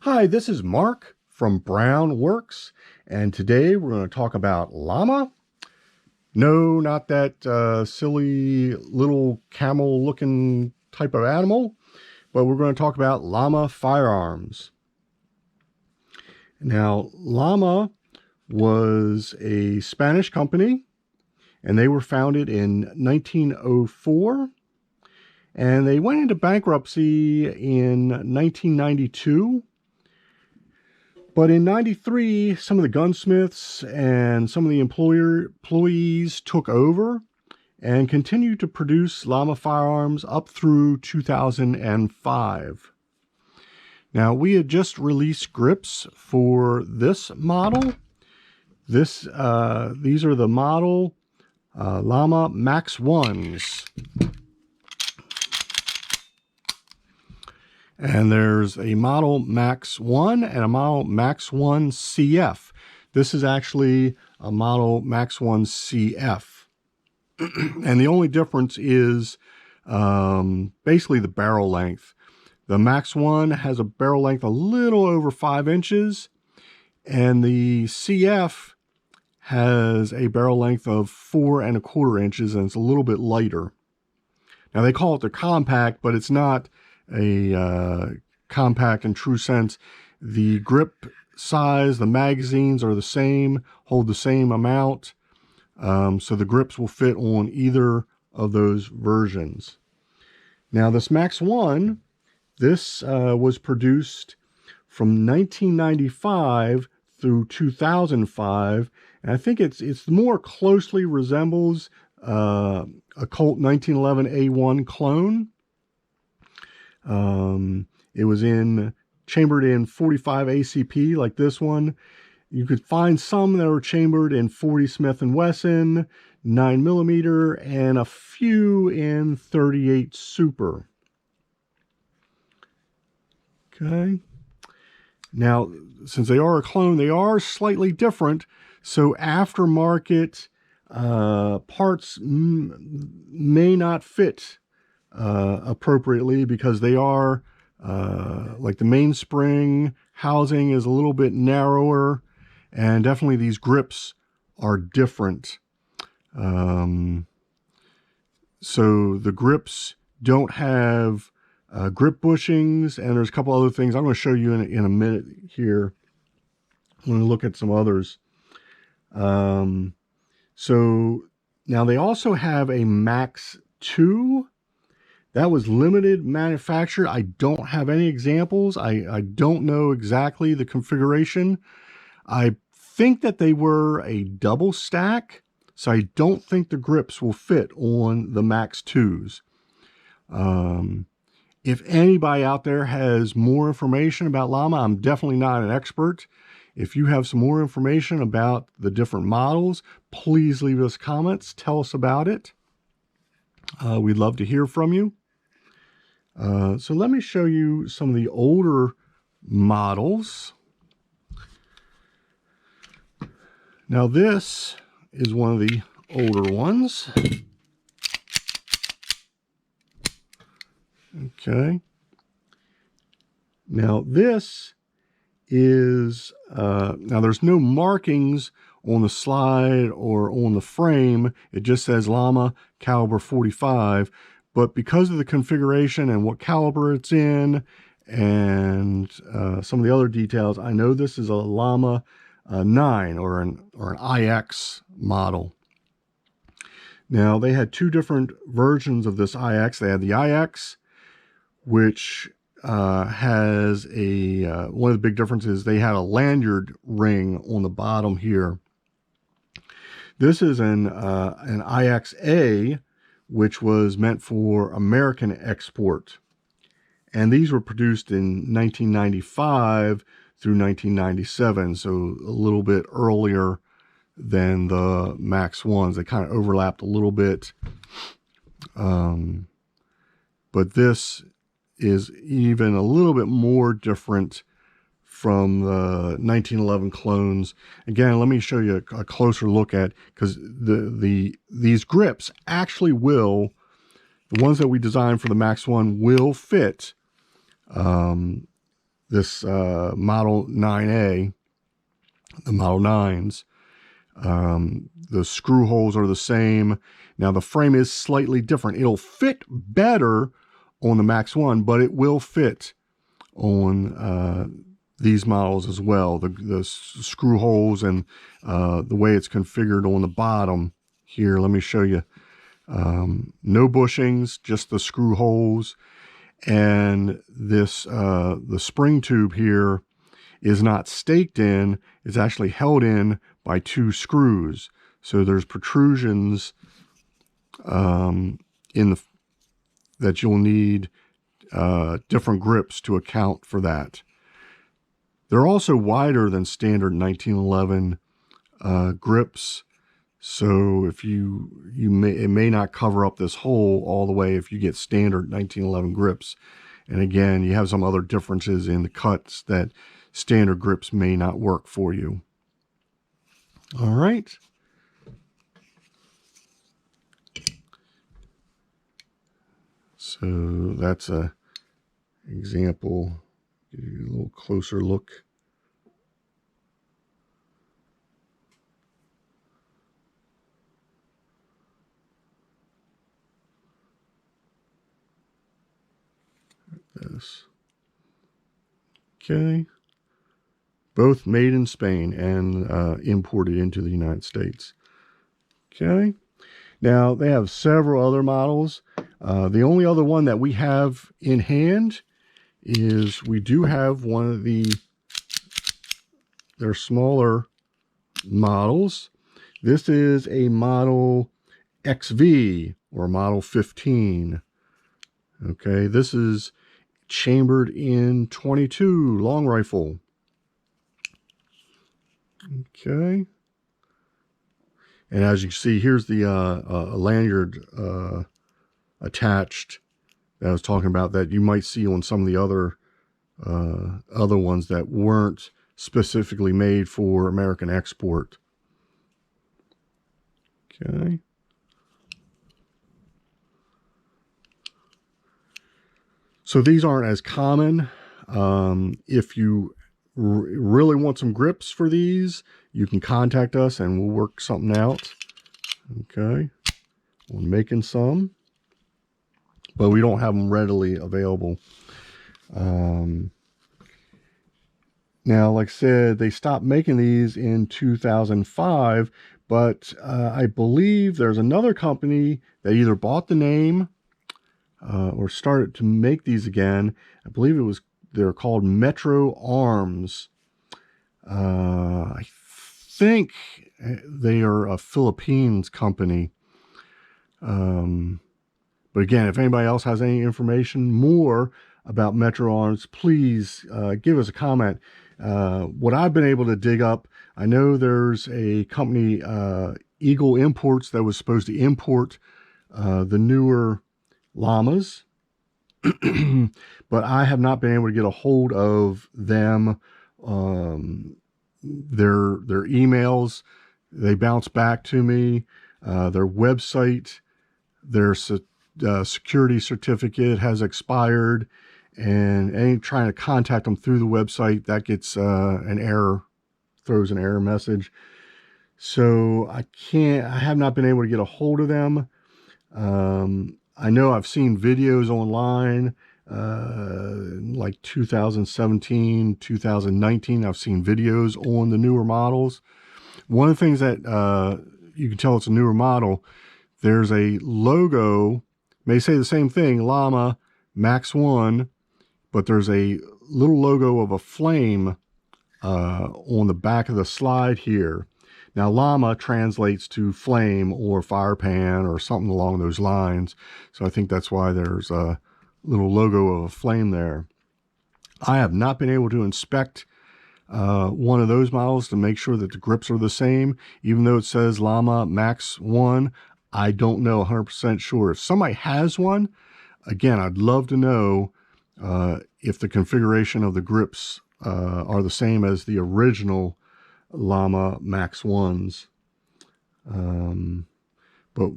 Hi, this is Mark from Brown Works, and today we're going to talk about llama. No, not that silly little camel-looking type of animal, but we're going to talk about Llama Firearms. Now, Llama was a Spanish company, and they were founded in 1904, and they went into bankruptcy in 1992. But in 93, some of the gunsmiths and some of the employees took over and continued to produce Llama Firearms up through 2005. Now, we had just released grips for this model. These are the model LLAMA MAX-Is. And there's a model MAX-I and a model MAX-I-CF. This is actually a model MAX-I-CF. And the only difference is basically the barrel length. The MAX-I has a barrel length a little over 5 inches, and the CF has a barrel length of 4 1/4 inches, and it's a little bit lighter. Now, they call it the compact, but it's not a compact in true sense. The grip size, the magazines are the same, hold the same amount, so the grips will fit on either of those versions. Now, this MAX-I, this was produced from 1995 through 2005, and I think it's more closely resembles a Colt 1911A1 clone. It was chambered in 45 ACP like this one. You could find some that were chambered in 40 Smith & Wesson, 9mm, and a few in 38 Super. Okay. Now, since they are a clone, they are slightly different. So aftermarket parts may not fit appropriately, because they are like the mainspring housing is a little bit narrower, and definitely these grips are different. So the grips don't have grip bushings, and there's a couple other things I'm going to show you in a minute here when we look at some others. So now they also have a MAX-II. That was limited manufacture. I don't have any examples. I don't know exactly the configuration. I think that they were a double stack, so I don't think the grips will fit on the MAX-IIs. If anybody out there has more information about llama, I'm definitely not an expert. If you have some more information about the different models, please leave us comments. Tell us about it. We'd love to hear from you. So let me show you some of the older models. Now, this is one of the older ones. Okay. Now, this is, now there's no markings on the slide or on the frame. It just says llama caliber 45. But because of the configuration and what caliber it's in and some of the other details, I know this is a LLAMA 9 or an IX model. Now, they had two different versions of this IX. They had the IX, which has one of the big differences, they had a lanyard ring on the bottom here. This is an IX-A, which was meant for American export. And these were produced in 1995 through 1997, so a little bit earlier than the MAX-Is. They kind of overlapped a little bit. But this is even a little bit more different from the 1911 clones. Again, let me show you a closer look at, because these grips actually will, the ones that we designed for the MAX-I will fit this Model 9A, the Model 9s. The screw holes are the same. Now the frame is slightly different. It'll fit better on the Max-I, but it will fit on these models as well. The screw holes and the way it's configured on the bottom here. Let me show you. No bushings, just the screw holes. And this the spring tube here is not staked in. It's actually held in by 2 screws. So there's protrusions in that you'll need different grips to account for that. They're also wider than standard 1911 grips. So if it may not cover up this hole all the way if you get standard 1911 grips. And again, you have some other differences in the cuts that standard grips may not work for you. All right. So that's a example. Give you a little closer look. This. Okay. Both made in Spain and imported into the United States. Okay. Now they have several other models. The only other one that we have in hand is we do have one of their smaller models. This is a Model XV or Model 15. Okay, this is chambered in .22 long rifle. Okay. And as you see, here's the lanyard attached that I was talking about that you might see on some of the other ones that weren't specifically made for American export. Okay. So these aren't as common. If you really want some grips for these, you can contact us and we'll work something out. Okay. We're making some, but we don't have them readily available. Now, like I said, they stopped making these in 2005, but I believe there's another company that either bought the name or started to make these again. I believe they're called Metro Arms. I think they are a Philippines company. But again, if anybody else has any information more about Metro Arms, please give us a comment. What I've been able to dig up, I know there's a company, Eagle Imports, that was supposed to import the newer llamas, but I have not been able to get a hold of them. Their emails, they bounce back to me. Their website, their security certificate has expired, and any trying to contact them through the website, that gets an error, throws an error message. So I have not been able to get a hold of them. I know I've seen videos online, like 2017, 2019. I've seen videos on the newer models. One of the things that you can tell it's a newer model, there's a logo, may say the same thing, Llama Max-I, but there's a little logo of a flame on the back of the slide here. Now, llama translates to flame or fire pan or something along those lines. So I think that's why there's a little logo of a flame there. I have not been able to inspect one of those models to make sure that the grips are the same. Even though it says Llama Max-I, I don't know 100% sure. If somebody has one, again, I'd love to know if the configuration of the grips are the same as the original Llama Max-Is. But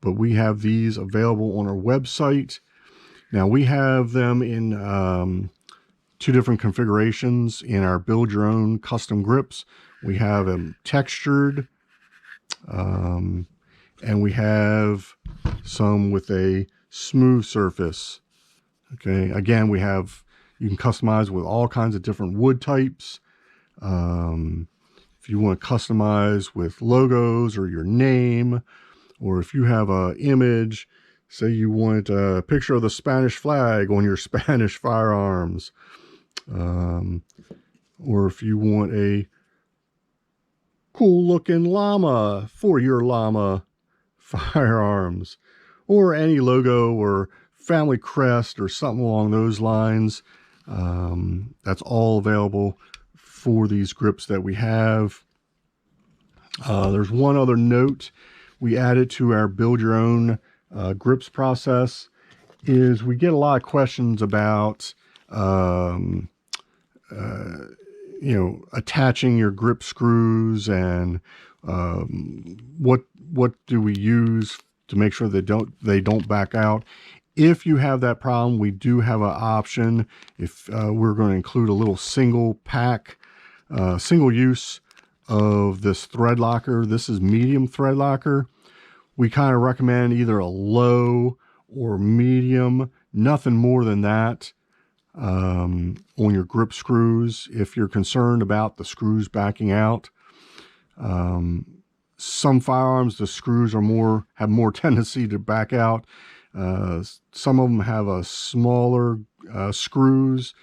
we have these available on our website. Now we have them in two different configurations in our build your own custom grips. We have them textured, and we have some with a smooth surface. Okay, again, you can customize with all kinds of different wood types. If you want to customize with logos or your name, or if you have an image, say you want a picture of the Spanish flag on your Spanish firearms, or if you want a cool looking llama for your llama firearms, or any logo or family crest or something along those lines, that's all available for these grips that we have. There's one other note we added to our build your own grips process, is we get a lot of questions about attaching your grip screws, and what do we use to make sure they don't back out. If you have that problem, we do have an option. If we're going to include a little single use of this thread locker. This is medium thread locker. We kind of recommend either a low or medium, nothing more than that, on your grip screws if you're concerned about the screws backing out. Some firearms, the screws have more tendency to back out. Some of them have a smaller screws.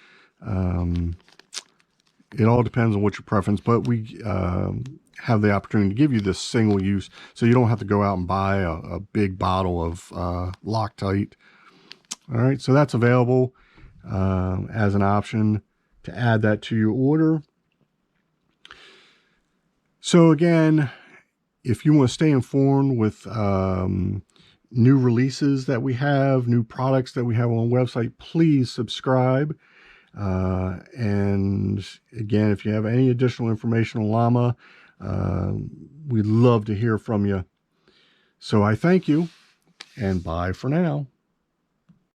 It all depends on what your preference, but we have the opportunity to give you this single use, so you don't have to go out and buy a big bottle of Loctite. All right, so that's available as an option to add that to your order. So again, if you want to stay informed with new releases that we have, new products that we have on the website, please subscribe. And again, if you have any additional information on Llama, we'd love to hear from you. So I thank you, and bye for now.